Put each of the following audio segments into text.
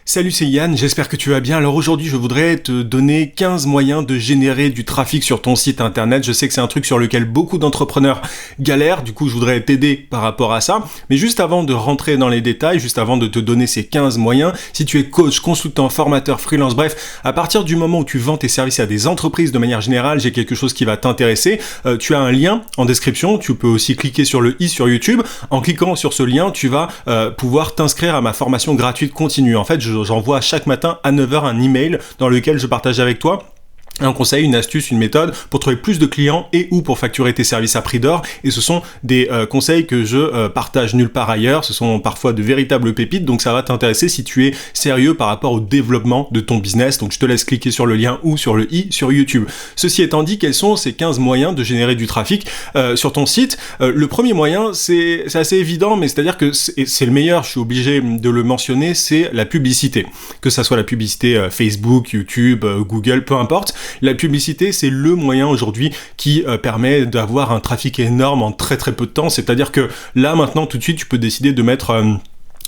Salut, c'est Yann, j'espère que tu vas bien. Alors aujourd'hui, je voudrais te donner 15 moyens de générer du trafic sur ton site internet. Je sais que c'est un truc sur lequel beaucoup d'entrepreneurs galèrent, du coup je voudrais t'aider par rapport à ça. Mais juste avant de rentrer dans les détails, juste avant de te donner ces 15 moyens, si tu es coach, consultant, formateur, freelance, bref, à partir du moment où tu vends tes services à des entreprises de manière générale, j'ai quelque chose qui va t'intéresser. Tu as un lien en description, tu peux aussi cliquer sur le i sur YouTube. En cliquant sur ce lien, tu vas pouvoir t'inscrire à ma formation gratuite continue. En fait, j'envoie chaque matin à 9h un email dans lequel je partage avec toi un conseil, une astuce, une méthode pour trouver plus de clients et ou pour facturer tes services à prix d'or. Et ce sont des conseils que je partage nulle part ailleurs. Ce sont parfois de véritables pépites, donc ça va t'intéresser si tu es sérieux par rapport au développement de ton business. Donc je te laisse cliquer sur le lien ou sur le i sur YouTube. Ceci étant dit, quels sont ces 15 moyens de générer du trafic sur ton site? Le premier moyen, c'est assez évident, mais c'est-à-dire que c'est le meilleur, je suis obligé de le mentionner, c'est la publicité. Que ça soit la publicité Facebook, YouTube, Google, peu importe. La publicité, c'est le moyen aujourd'hui qui permet d'avoir un trafic énorme en très très peu de temps. C'est-à-dire que là, maintenant, tout de suite, tu peux décider de mettre...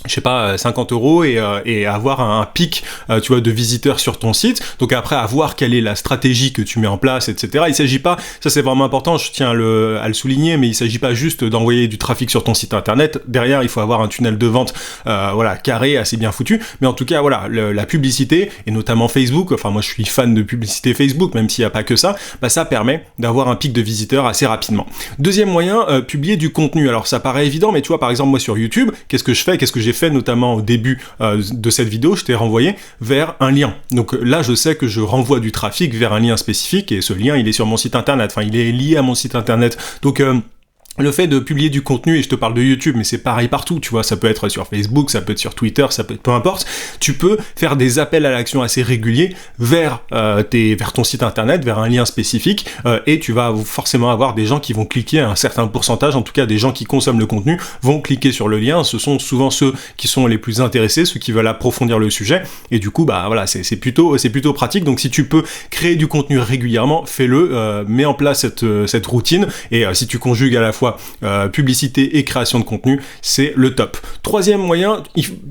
50 € et avoir un pic tu vois de visiteurs sur ton site. Donc après, à voir quelle est la stratégie que tu mets en place, etc. Il s'agit pas, ça c'est vraiment important, je tiens à le souligner, mais il s'agit pas juste d'envoyer du trafic sur ton site internet. Derrière, il faut avoir un tunnel de vente carré, assez bien foutu. Mais en tout cas, voilà, la publicité, et notamment Facebook, enfin moi je suis fan de publicité Facebook, même s'il n'y a pas que ça, ça permet d'avoir un pic de visiteurs assez rapidement. Deuxième moyen, publier du contenu. Alors ça paraît évident, mais tu vois, par exemple, moi sur YouTube, qu'est-ce que j'ai fait notamment au début de cette vidéo, je t'ai renvoyé vers un lien. Donc là, je sais que je renvoie du trafic vers un lien spécifique et ce lien, il est sur mon site internet. Enfin, il est lié à mon site internet. Donc le fait de publier du contenu, et je te parle de YouTube, mais c'est pareil partout, tu vois, ça peut être sur Facebook, ça peut être sur Twitter, ça peut être peu importe, tu peux faire des appels à l'action assez réguliers vers ton site internet, vers un lien spécifique, et tu vas forcément avoir des gens qui vont cliquer, un certain pourcentage, en tout cas des gens qui consomment le contenu, vont cliquer sur le lien, ce sont souvent ceux qui sont les plus intéressés, ceux qui veulent approfondir le sujet, et du coup, voilà, c'est plutôt pratique, donc si tu peux créer du contenu régulièrement, fais-le, mets en place cette routine, et si tu conjugues à la fois publicité et création de contenu, c'est le top. Troisième moyen,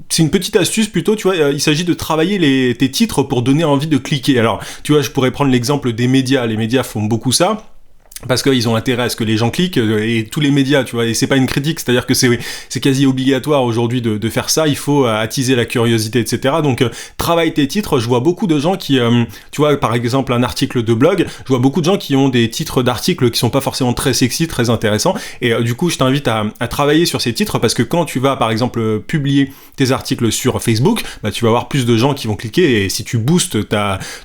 c'est une petite astuce plutôt, tu vois, il s'agit de travailler tes titres pour donner envie de cliquer. Alors, tu vois, je pourrais prendre l'exemple des médias, les médias font beaucoup ça, parce qu'ils ont intérêt à ce que les gens cliquent, et tous les médias, tu vois, et c'est pas une critique, c'est-à-dire que c'est quasi obligatoire aujourd'hui de faire ça, il faut attiser la curiosité, etc. Donc travaille tes titres. Je vois beaucoup de gens qui, tu vois, par exemple un article de blog, je vois beaucoup de gens qui ont des titres d'articles qui sont pas forcément très sexy, très intéressants, et du coup je t'invite à travailler sur ces titres, parce que quand tu vas par exemple publier tes articles sur Facebook, tu vas avoir plus de gens qui vont cliquer, et si tu boostes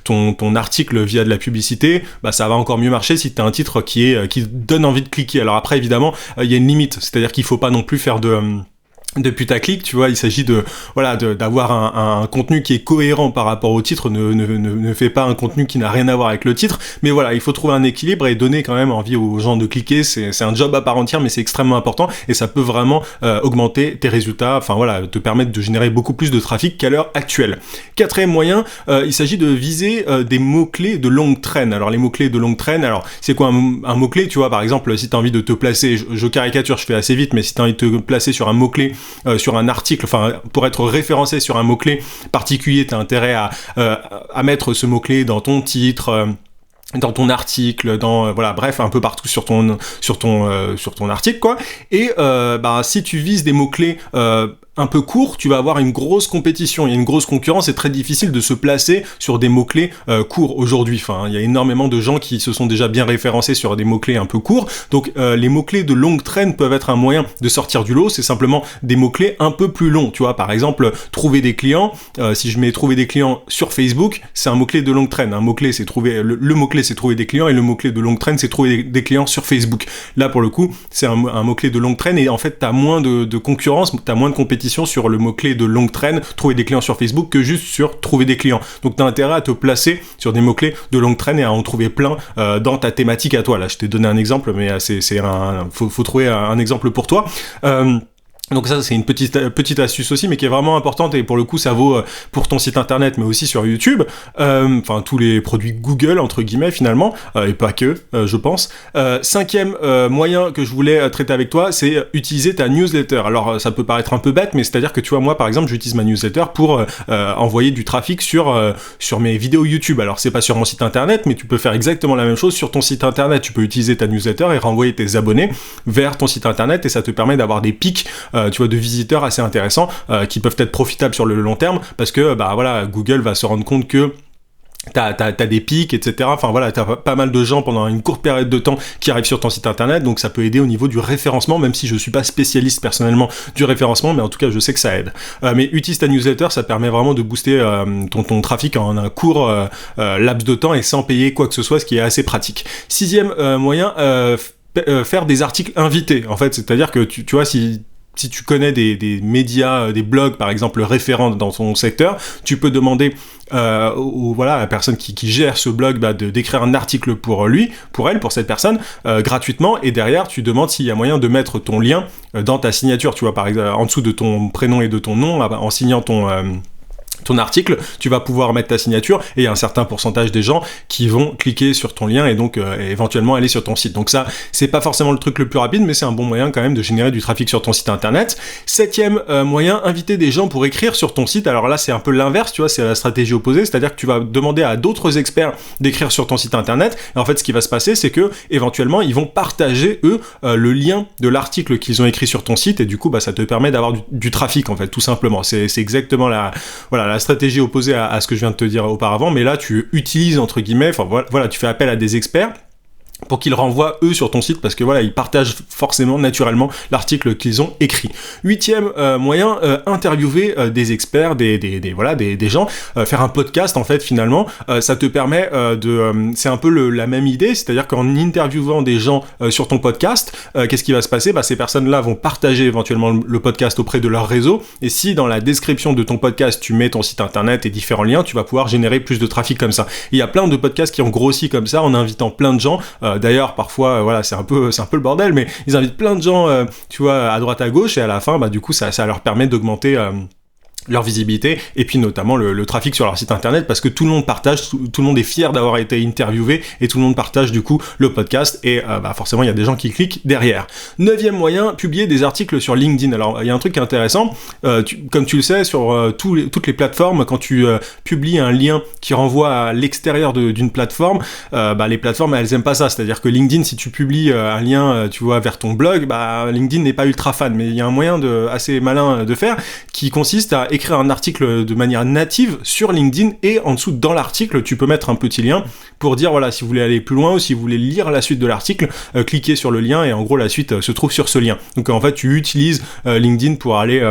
ton article via de la publicité, ça va encore mieux marcher si tu as un titre qui donne envie de cliquer. Alors après, évidemment, il y a une limite, c'est-à-dire qu'il faut pas non plus faire de putaclic, tu vois, il s'agit d'avoir un contenu qui est cohérent par rapport au titre, ne fait pas un contenu qui n'a rien à voir avec le titre, mais voilà, il faut trouver un équilibre et donner quand même envie aux gens de cliquer, c'est un job à part entière, mais c'est extrêmement important, et ça peut vraiment augmenter tes résultats, enfin voilà, te permettre de générer beaucoup plus de trafic qu'à l'heure actuelle. Quatrième moyen, il s'agit de viser des mots-clés de longue traîne. Alors les mots-clés de longue traîne, alors c'est quoi un mot-clé, tu vois, par exemple, si tu as envie de te placer, je caricature, je fais assez vite, mais si tu as envie de te placer sur un mot-clé, sur un article, enfin pour être référencé sur un mot-clé particulier, tu as intérêt à mettre ce mot-clé dans ton titre, dans ton article, bref, un peu partout sur ton article, quoi. Et si tu vises des mots-clés un peu court, tu vas avoir une grosse compétition, il y a une grosse concurrence, c'est très difficile de se placer sur des mots-clés courts aujourd'hui. Enfin, il y a énormément de gens qui se sont déjà bien référencés sur des mots-clés un peu courts. Donc les mots-clés de longue traîne peuvent être un moyen de sortir du lot, c'est simplement des mots-clés un peu plus longs. Tu vois, par exemple, trouver des clients, si je mets trouver des clients sur Facebook, c'est un mot-clé de longue traîne. Un mot-clé, c'est trouver le mot-clé, c'est trouver des clients, et le mot-clé de longue traîne, c'est trouver des clients sur Facebook. Là, pour le coup, c'est un mot-clé de longue traîne, et en fait, t'as moins de concurrence, t'as moins de compétition sur le mot-clé de longue traîne, trouver des clients sur Facebook, que juste sur trouver des clients. Donc t'as intérêt à te placer sur des mots-clés de longue traîne et à en trouver plein dans ta thématique à toi. Là, je t'ai donné un exemple, mais faut trouver un exemple pour toi. Donc ça, c'est une petite astuce aussi, mais qui est vraiment importante, et pour le coup, ça vaut pour ton site internet, mais aussi sur YouTube, enfin tous les produits Google, entre guillemets, finalement, et pas que, je pense. Cinquième moyen que je voulais traiter avec toi, c'est utiliser ta newsletter. Alors, ça peut paraître un peu bête, mais c'est-à-dire que, tu vois, moi, par exemple, j'utilise ma newsletter pour envoyer du trafic sur mes vidéos YouTube. Alors, c'est pas sur mon site internet, mais tu peux faire exactement la même chose sur ton site internet. Tu peux utiliser ta newsletter et renvoyer tes abonnés vers ton site internet, et ça te permet d'avoir des pics tu vois, de visiteurs assez intéressants qui peuvent être profitables sur le long terme, parce que bah voilà, Google va se rendre compte que t'as des pics, etc. Enfin voilà, t'as pas mal de gens pendant une courte période de temps qui arrivent sur ton site internet, donc ça peut aider au niveau du référencement, même si je suis pas spécialiste personnellement du référencement, mais en tout cas je sais que ça aide. Mais utilise ta newsletter, ça permet vraiment de booster ton trafic en un court laps de temps et sans payer quoi que ce soit, ce qui est assez pratique. Sixième moyen, faire des articles invités, en fait, c'est-à-dire que tu vois, si tu connais des médias, des blogs par exemple référents dans ton secteur, tu peux demander à la personne qui gère ce blog d'écrire un article pour lui, pour elle, pour cette personne, gratuitement, et derrière tu demandes s'il y a moyen de mettre ton lien dans ta signature, tu vois, par exemple en dessous de ton prénom et de ton nom, en signant ton article, tu vas pouvoir mettre ta signature, et il y a un certain pourcentage des gens qui vont cliquer sur ton lien et donc éventuellement aller sur ton site. Donc ça, c'est pas forcément le truc le plus rapide, mais c'est un bon moyen quand même de générer du trafic sur ton site internet. Septième moyen, inviter des gens pour écrire sur ton site. Alors là, c'est un peu l'inverse, tu vois, c'est la stratégie opposée, c'est-à-dire que tu vas demander à d'autres experts d'écrire sur ton site internet, et en fait, ce qui va se passer, c'est que éventuellement, ils vont partager, eux, le lien de l'article qu'ils ont écrit sur ton site, et du coup, bah, ça te permet d'avoir du trafic, en fait, tout simplement. C'est exactement la stratégie opposée à ce que je viens de te dire auparavant, mais là tu utilises entre guillemets, enfin voilà, tu fais appel à des experts pour qu'ils renvoient eux sur ton site, parce que voilà, ils partagent forcément naturellement l'article qu'ils ont écrit. Huitième moyen, interviewer des experts, des gens, faire un podcast en fait finalement, ça te permet c'est un peu la même idée, c'est-à-dire qu'en interviewant des gens sur ton podcast, qu'est-ce qui va se passer ? Bah, ces personnes-là vont partager éventuellement le podcast auprès de leur réseau, et si dans la description de ton podcast tu mets ton site internet et différents liens, tu vas pouvoir générer plus de trafic comme ça. Il y a plein de podcasts qui ont grossi comme ça en invitant plein de gens. D'ailleurs, parfois, voilà, c'est un peu le bordel, mais ils invitent plein de gens, tu vois, à droite à gauche, et à la fin, bah du coup, ça leur permet d'augmenter leur visibilité, et puis notamment le trafic sur leur site internet, parce que tout le monde partage, tout le monde est fier d'avoir été interviewé, et tout le monde partage du coup le podcast, et forcément il y a des gens qui cliquent derrière. Neuvième moyen, publier des articles sur LinkedIn. Alors il y a un truc intéressant, comme tu le sais, sur toutes les plateformes, quand tu publies un lien qui renvoie à l'extérieur d'une plateforme, les plateformes elles aiment pas ça, c'est-à-dire que LinkedIn, si tu publies un lien tu vois vers ton blog, LinkedIn n'est pas ultra fan, mais il y a un moyen assez malin de faire, qui consiste à écrire un article de manière native sur LinkedIn, et en dessous dans l'article tu peux mettre un petit lien pour dire voilà, si vous voulez aller plus loin ou si vous voulez lire la suite de l'article, cliquez sur le lien, et en gros la suite se trouve sur ce lien. Donc en fait tu utilises LinkedIn pour aller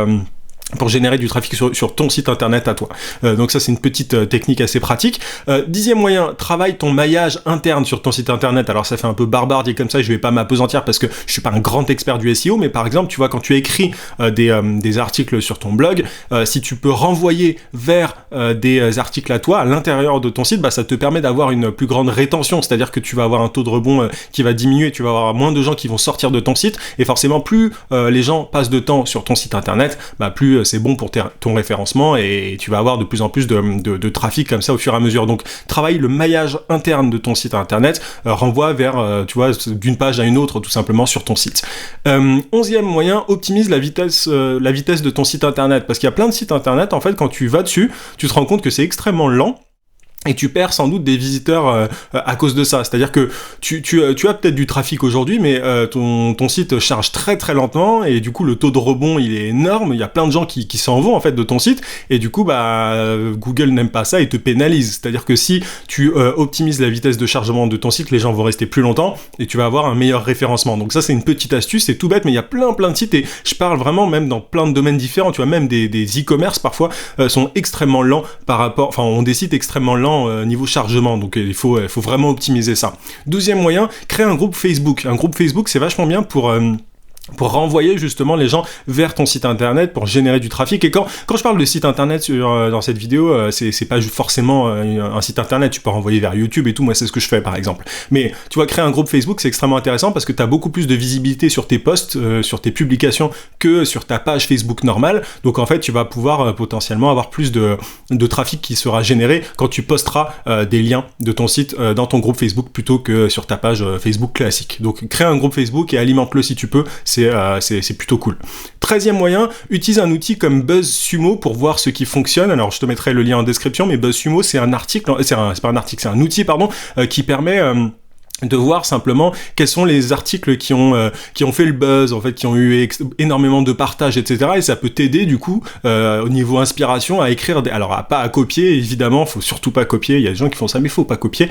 pour générer du trafic sur ton site internet à toi. Donc ça, c'est une petite technique assez pratique. Dixième moyen, travaille ton maillage interne sur ton site internet. Alors ça fait un peu barbare dit comme ça, je vais pas m'appesantir parce que je suis pas un grand expert du SEO, mais par exemple, tu vois, quand tu écris des articles sur ton blog, si tu peux renvoyer vers des articles à toi à l'intérieur de ton site, ça te permet d'avoir une plus grande rétention, c'est-à-dire que tu vas avoir un taux de rebond qui va diminuer, tu vas avoir moins de gens qui vont sortir de ton site, et forcément plus les gens passent de temps sur ton site internet, plus c'est bon pour ton référencement, et tu vas avoir de plus en plus de trafic comme ça au fur et à mesure. Donc travaille le maillage interne de ton site internet, renvoie vers tu vois, d'une page à une autre tout simplement sur ton site. 11e moyen, optimise la vitesse de ton site internet, parce qu'il y a plein de sites internet en fait, quand tu vas dessus, tu te rends compte que c'est extrêmement lent, et tu perds sans doute des visiteurs à cause de ça. C'est-à-dire que tu as peut-être du trafic aujourd'hui, mais ton site charge très très lentement, et du coup le taux de rebond il est énorme. Il y a plein de gens qui s'en vont en fait de ton site, et du coup Google n'aime pas ça et te pénalise. C'est-à-dire que si tu optimises la vitesse de chargement de ton site, les gens vont rester plus longtemps et tu vas avoir un meilleur référencement. Donc ça, c'est une petite astuce, c'est tout bête, mais il y a plein de sites, et je parle vraiment même dans plein de domaines différents. Tu vois, même des e-commerce parfois sont extrêmement lents ont des sites extrêmement lents niveau chargement, donc il faut vraiment optimiser ça. 12e moyen, créer un groupe Facebook. Un groupe Facebook, c'est vachement bien pour pour renvoyer justement les gens vers ton site internet pour générer du trafic. Et quand je parle de site internet dans cette vidéo, c'est pas forcément un site internet, tu peux renvoyer vers YouTube et tout, moi c'est ce que je fais par exemple. Mais tu vois, créer un groupe Facebook, c'est extrêmement intéressant parce que tu as beaucoup plus de visibilité sur tes posts, sur tes publications que sur ta page Facebook normale. Donc en fait, tu vas pouvoir potentiellement avoir plus de trafic qui sera généré quand tu posteras des liens de ton site dans ton groupe Facebook plutôt que sur ta page Facebook classique. Donc crée un groupe Facebook et alimente-le si tu peux. C'est plutôt cool. 13e moyen, utilise un outil comme BuzzSumo pour voir ce qui fonctionne. Alors je te mettrai le lien en description, mais BuzzSumo c'est un outil qui permet de voir simplement quels sont les articles qui ont fait le buzz, en fait, qui ont eu énormément de partages, etc. Et ça peut t'aider du coup au niveau inspiration à écrire alors pas à copier évidemment, faut surtout pas copier, il y a des gens qui font ça mais faut pas copier,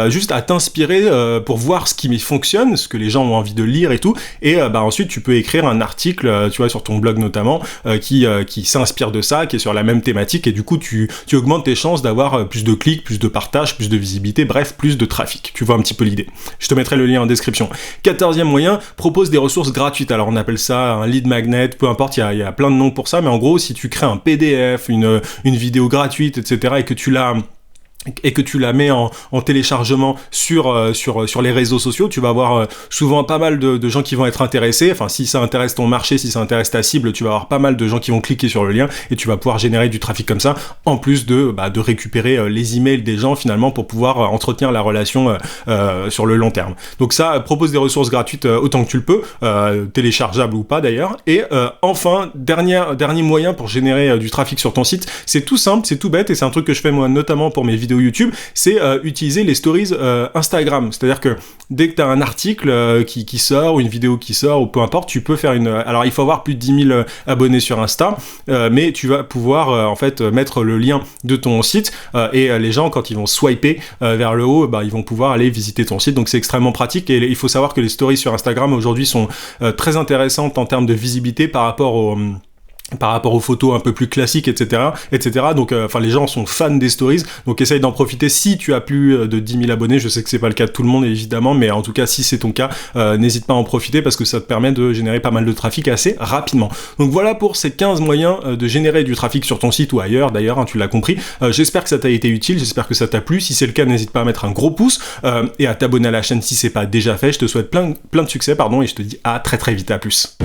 juste à t'inspirer pour voir ce qui fonctionne, ce que les gens ont envie de lire et tout, et ensuite tu peux écrire un article, tu vois, sur ton blog notamment, qui s'inspire de ça, qui est sur la même thématique, et du coup tu augmentes tes chances d'avoir plus de clics, plus de partages, plus de visibilité, bref, plus de trafic. Tu vois un petit peu l'idée. Je te mettrai le lien en description. 14e moyen, propose des ressources gratuites. Alors on appelle ça un lead magnet, peu importe, il y a plein de noms pour ça, mais en gros, si tu crées un PDF, une vidéo gratuite, etc., et que tu la mets en téléchargement sur les réseaux sociaux, tu vas avoir souvent pas mal de gens qui vont être intéressés. Enfin, si ça intéresse ton marché, si ça intéresse ta cible, tu vas avoir pas mal de gens qui vont cliquer sur le lien et tu vas pouvoir générer du trafic comme ça, en plus de récupérer les emails des gens finalement pour pouvoir entretenir la relation sur le long terme. Donc ça, propose des ressources gratuites autant que tu le peux, téléchargeables ou pas d'ailleurs. Et enfin, dernier moyen pour générer du trafic sur ton site, c'est tout simple, c'est tout bête, et c'est un truc que je fais moi notamment pour mes vidéos YouTube, c'est utiliser les stories Instagram. C'est-à-dire que dès que tu as un article qui sort, ou une vidéo qui sort, ou peu importe, tu peux faire alors il faut avoir plus de 10 000 abonnés sur Insta, mais tu vas pouvoir en fait mettre le lien de ton site, et les gens, quand ils vont swiper vers le haut, ils vont pouvoir aller visiter ton site. Donc c'est extrêmement pratique, et il faut savoir que les stories sur Instagram aujourd'hui sont très intéressantes en termes de visibilité par rapport aux photos un peu plus classiques, etc. Donc, les gens sont fans des stories, donc essaye d'en profiter si tu as plus de 10 000 abonnés. Je sais que c'est pas le cas de tout le monde, évidemment, mais en tout cas, si c'est ton cas, n'hésite pas à en profiter parce que ça te permet de générer pas mal de trafic assez rapidement. Donc voilà pour ces 15 moyens de générer du trafic sur ton site ou ailleurs, d'ailleurs, hein, tu l'as compris. J'espère que ça t'a été utile, j'espère que ça t'a plu. Si c'est le cas, n'hésite pas à mettre un gros pouce et à t'abonner à la chaîne si c'est pas déjà fait. Je te souhaite plein de succès, et je te dis à très très vite, à plus.